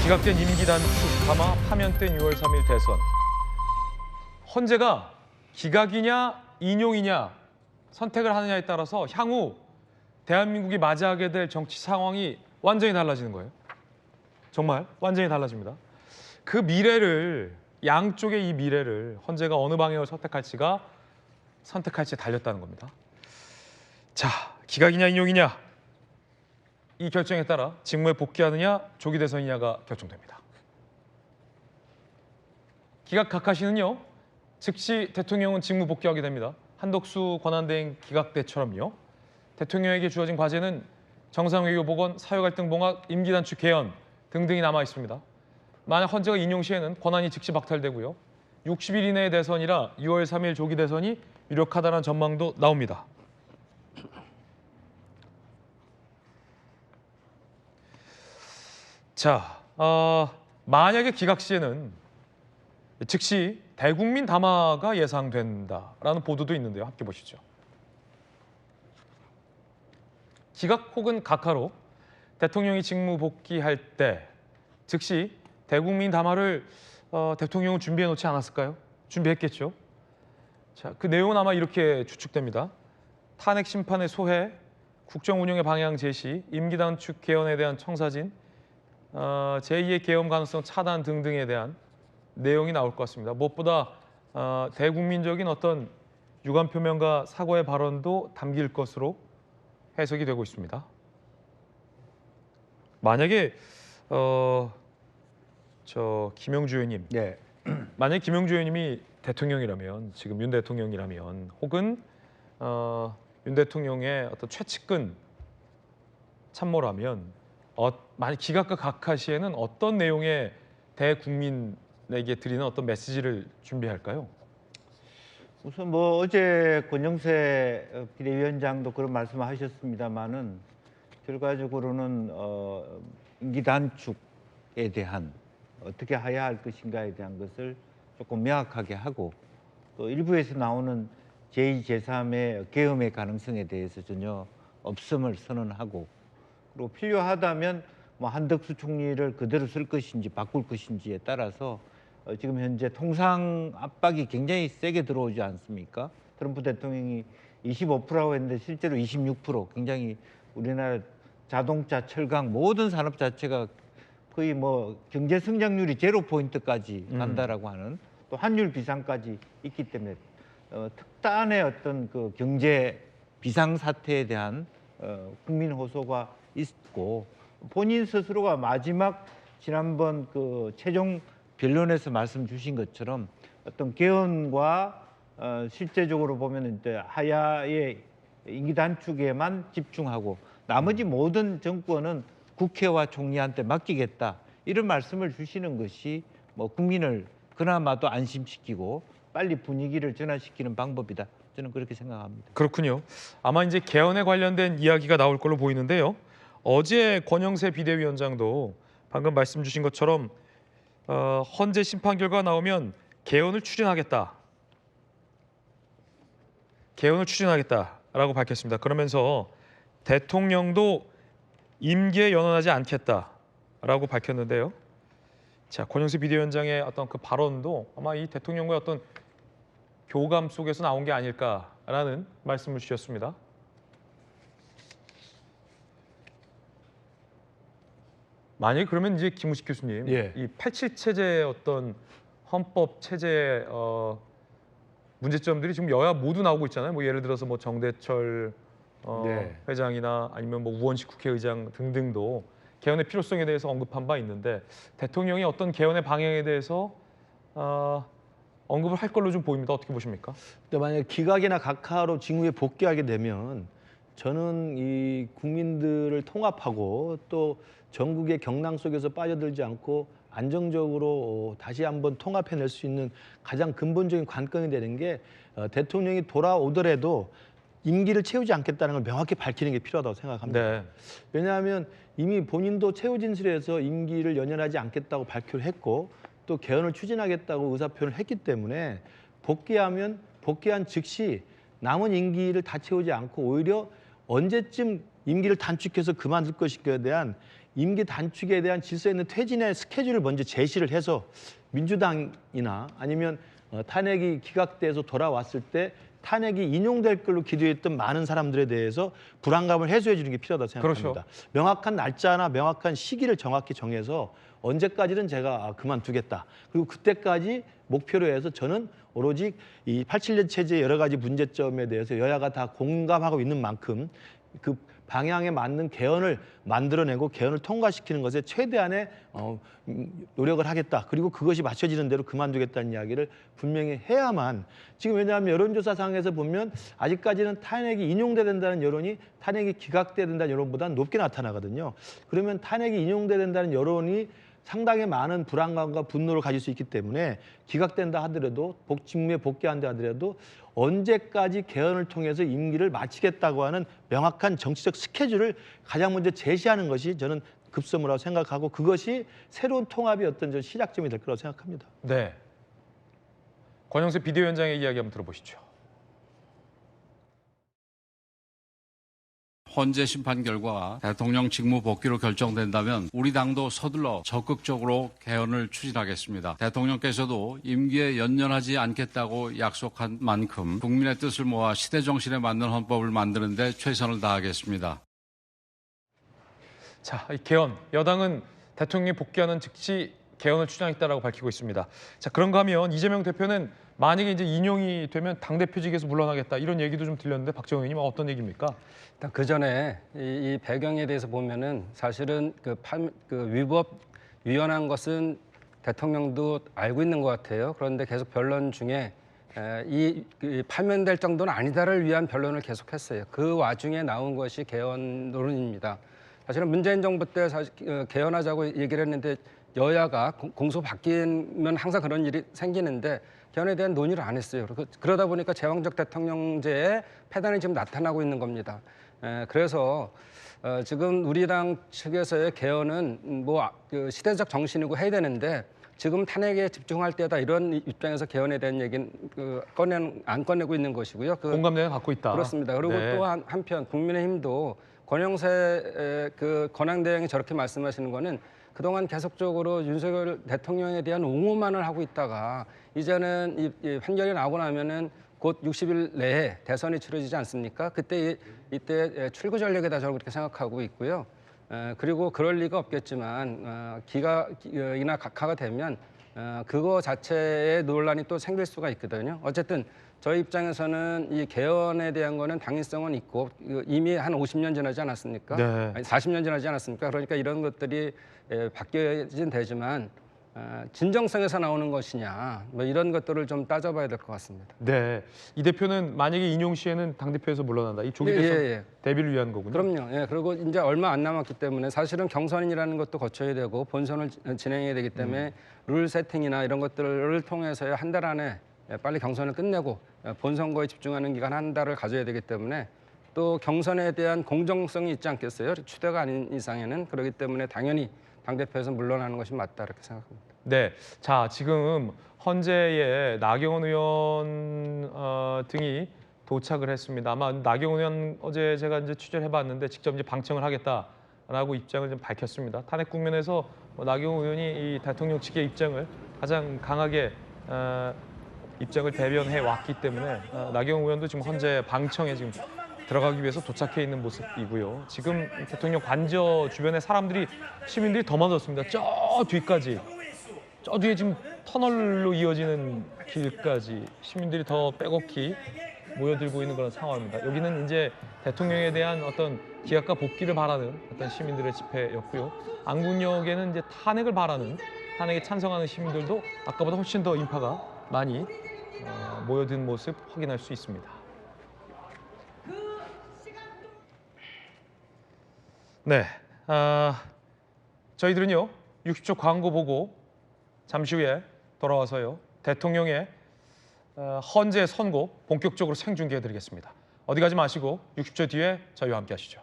기각된 임기 단축, 다마 파면된 6월 3일 대선. 헌재가 기각이냐 인용이냐 선택을 하느냐에 따라서 향후 대한민국이 맞이하게 될 정치 상황이 완전히 달라지는 거예요. 정말 완전히 달라집니다. 그 미래를, 양쪽의 이 미래를 헌재가 어느 방향을 선택할지에 달렸다는 겁니다. 자, 기각이냐 인용이냐 이 결정에 따라 직무에 복귀하느냐 조기 대선이냐가 결정됩니다. 기각 각하시는요, 즉시 대통령은 직무 복귀하게 됩니다. 한덕수 권한대행 기각 때처럼요. 대통령에게 주어진 과제는 정상외교 복원, 사회갈등 봉합, 임기 단축 개헌 등등이 남아 있습니다. 만약 헌재가 인용 시에는 권한이 즉시 박탈되고요. 60일 이내의 대선이라 6월 3일 조기 대선이 유력하다는 전망도 나옵니다. 자, 만약에 기각 시에는 즉시 대국민 담화가 예상된다라는 보도도 있는데요. 함께 보시죠. 기각 혹은 각하로 대통령이 직무 복귀할 때 즉시 대국민 담화를 대통령은 준비해 놓지 않았을까요? 준비했겠죠. 자, 그 내용은 아마 이렇게 추측됩니다. 탄핵 심판의 소회, 국정 운영의 방향 제시, 임기 단축 개헌에 대한 청사진, 제2의 계엄 가능성 차단 등등에 대한 내용이 나올 것 같습니다. 무엇보다 대국민적인 어떤 유감 표명과 사과의 발언도 담길 것으로 해석이 되고 있습니다. 만약에 김영주 의원님, 네. 만약에 김영주 의원님이 대통령이라면, 지금 윤 대통령이라면, 혹은 윤 대통령의 어떤 최측근 참모라면, 만약 기각과 각하 시에는 어떤 내용의 대국민에게 드리는 어떤 메시지를 준비할까요? 우선 뭐 어제 권영세 비대위원장도 그런 말씀을 하셨습니다만은 결과적으로는 임기 단축에 대한 어떻게 해야 할 것인가에 대한 것을 조금 명확하게 하고, 또 일부에서 나오는 제2, 제3의 계엄의 가능성에 대해서 전혀 없음을 선언하고, 그리고 필요하다면 뭐 한덕수 총리를 그대로 쓸 것인지 바꿀 것인지에 따라서 지금 현재 통상 압박이 굉장히 세게 들어오지 않습니까? 트럼프 대통령이 25%라고 했는데 실제로 26%, 굉장히 우리나라 자동차, 철강 모든 산업 자체가 거의 뭐 경제 성장률이 0%까지 간다라고 하는, 또 환율 비상까지 있기 때문에 특단의 어떤 그 경제 비상 사태에 대한 국민 호소가 있고, 본인 스스로가 마지막 지난번 그 최종 변론에서 말씀 주신 것처럼 어떤 개헌과 실제적으로 보면 이제 하야의 임기 단축에만 집중하고 나머지 모든 정권은 국회와 총리한테 맡기겠다, 이런 말씀을 주시는 것이 뭐 국민을 그나마도 안심시키고 빨리 분위기를 전환시키는 방법이다, 저는 그렇게 생각합니다. 그렇군요. 아마 이제 개헌에 관련된 이야기가 나올 걸로 보이는데요. 어제 권영세 비대위원장도 방금 말씀 주신 것처럼 헌재 심판 결과 나오면 개헌을 추진하겠다라고 밝혔습니다. 그러면서 대통령도 임기에 연연하지 않겠다라고 밝혔는데요. 자, 권영세 비대위원장의 어떤 그 발언도 아마 이 대통령과의 어떤 교감 속에서 나온 게 아닐까라는 말씀을 주셨습니다. 만약에 그러면 이제 김우식 교수님, 예. 이 87 체제의 어떤 헌법 체제의 문제점들이 지금 여야 모두 나오고 있잖아요. 뭐 예를 들어서 뭐 정대철 네. 회장이나 아니면 뭐 우원식 국회의장 등등도 개헌의 필요성에 대해서 언급한 바 있는데, 대통령이 어떤 개헌의 방향에 대해서 언급을 할 걸로 좀 보입니다. 어떻게 보십니까? 근데 만약 기각이나 각하로 직무에 복귀하게 되면 저는 이 국민들을 통합하고 또 전국의 경랑 속에서 빠져들지 않고 안정적으로 다시 한번 통합해낼 수 있는 가장 근본적인 관건이 되는 게 대통령이 돌아오더라도 임기를 채우지 않겠다는 걸 명확히 밝히는 게 필요하다고 생각합니다. 네. 왜냐하면 이미 본인도 최후 진술에서 임기를 연연하지 않겠다고 발표를 했고 또 개헌을 추진하겠다고 의사표현을 했기 때문에 복귀한 즉시 남은 임기를 다 채우지 않고 오히려 언제쯤 임기를 단축해서 그만둘 것인가에 대한 임기 단축에 대한 질서 있는 퇴진의 스케줄을 먼저 제시를 해서 민주당이나 아니면 탄핵이 기각돼서 돌아왔을 때 탄핵이 인용될 걸로 기대했던 많은 사람들에 대해서 불안감을 해소해 주는 게 필요하다고 생각합니다. 그렇죠. 명확한 날짜나 명확한 시기를 정확히 정해서 언제까지는 제가 그만두겠다. 그리고 그때까지 목표로 해서 저는 오로지 이 87년 체제의 여러 가지 문제점에 대해서 여야가 다 공감하고 있는 만큼 그 방향에 맞는 개헌을 만들어내고 개헌을 통과시키는 것에 최대한의 노력을 하겠다. 그리고 그것이 맞춰지는 대로 그만두겠다는 이야기를 분명히 해야만 지금 왜냐하면 여론조사상에서 보면 아직까지는 탄핵이 인용돼야 된다는 여론이 탄핵이 기각돼야 된다는 여론보다는 높게 나타나거든요. 그러면 탄핵이 인용돼야 된다는 여론이 상당히 많은 불안감과 분노를 가질 수 있기 때문에 기각된다 하더라도 직무에 복귀한다 하더라도 언제까지 개헌을 통해서 임기를 마치겠다고 하는 명확한 정치적 스케줄을 가장 먼저 제시하는 것이 저는 급선무라고 생각하고 그것이 새로운 통합의 어떤 시작점이 될 거라고 생각합니다. 네. 권영세 비대위원장의 이야기 한번 들어보시죠. 헌재 심판 결과 대통령 직무 복귀로 결정된다면 우리 당도 서둘러 적극적으로 개헌을 추진하겠습니다. 대통령께서도 임기에 연연하지 않겠다고 약속한 만큼 국민의 뜻을 모아 시대 정신에 맞는 헌법을 만드는 데 최선을 다하겠습니다. 자, 이 개헌. 여당은 대통령이 복귀하는 즉시 개헌을 추진하겠다라고 밝히고 있습니다. 자, 그런가 하면 이재명 대표는 만약에 이제 인용이 되면 당대표직에서 물러나겠다 이런 얘기도 좀 들렸는데 박정희 의원님 어떤 얘기입니까? 일단 그 전에 이 배경에 대해서 보면은 사실은 그 위법 위헌한 것은 대통령도 알고 있는 것 같아요. 그런데 계속 변론 중에 파면될 정도는 아니다를 위한 변론을 계속했어요. 그 와중에 나온 것이 개헌 논의입니다. 사실은 문재인 정부 때 개헌하자고 얘기를 했는데 여야가 공소 바뀌면 항상 그런 일이 생기는데 개헌에 대한 논의를 안 했어요. 그러다 보니까 제왕적 대통령제의 패단이 지금 나타나고 있는 겁니다. 그래서 지금 우리 당 측에서의 개헌은 그 시대적 정신이고 해야 되는데 지금 탄핵에 집중할 때다 이런 입장에서 개헌에 대한 얘기는 안 꺼내고 있는 것이고요. 공감대는 갖고 있다. 그렇습니다. 그리고 네. 또 한편 국민의힘도 권영세 권한대행이 저렇게 말씀하시는 거는 그동안 계속적으로 윤석열 대통령에 대한 옹호만을 하고 있다가 이제는 이 판결이 나오고 나면은 곧 60일 내에 대선이 치러지지 않습니까? 이때 출구 전략이다 저는 그렇게 생각하고 있고요. 그리고 그럴 리가 없겠지만 기각이나 각하가 되면 그거 자체의 논란이 또 생길 수가 있거든요. 어쨌든 저희 입장에서는 이 개헌에 대한 거는 당위성은 있고 이미 한 50년 지나지 않았습니까? 네. 아니, 40년 지나지 않았습니까? 그러니까 이런 것들이 바뀌어진 되지만 진정성에서 나오는 것이냐 뭐 이런 것들을 좀 따져봐야 될 것 같습니다. 네. 이 대표는 만약에 인용 시에는 당대표에서 물러난다. 이 조기 대선 대비를 위한 거군요. 그럼요. 예, 그리고 이제 얼마 안 남았기 때문에 사실은 경선이라는 것도 거쳐야 되고 본선을 진행해야 되기 때문에 룰 세팅이나 이런 것들을 통해서 한 달 안에 빨리 경선을 끝내고 본선거에 집중하는 기간 한 달을 가져야 되기 때문에 또 경선에 대한 공정성이 있지 않겠어요? 추대가 아닌 이상에는 그렇기 때문에 당연히 당대표에서 물러나는 것이 맞다 이렇게 생각합니다. 네, 자 지금 헌재에 나경원 의원 등이 도착을 했습니다. 아마 나경원 의원 어제 제가 이제 취재를 해봤는데 직접 이제 방청을 하겠다라고 입장을 좀 밝혔습니다. 탄핵 국면에서 나경원 의원이 이 대통령 측의 입장을 가장 강하게 입장을 대변해 왔기 때문에 나경원 의원도 지금 헌재 방청에 지금 들어가기 위해서 도착해 있는 모습이고요. 지금 대통령 관저 주변에 시민들이 더 많아졌습니다. 저 뒤까지, 저 뒤에 지금 터널로 이어지는 길까지 시민들이 더 빼곡히 모여들고 있는 그런 상황입니다. 여기는 이제 대통령에 대한 어떤 기각과 복귀를 바라는 어떤 시민들의 집회였고요. 안국역에는 이제 탄핵에 찬성하는 시민들도 아까보다 훨씬 더 인파가 많이 모여든 모습 확인할 수 있습니다. 네, 저희들은요 60초 광고 보고 잠시 후에 돌아와서요 대통령의 헌재 선고 본격적으로 생중계해드리겠습니다. 어디 가지 마시고 60초 뒤에 저희와 함께 하시죠.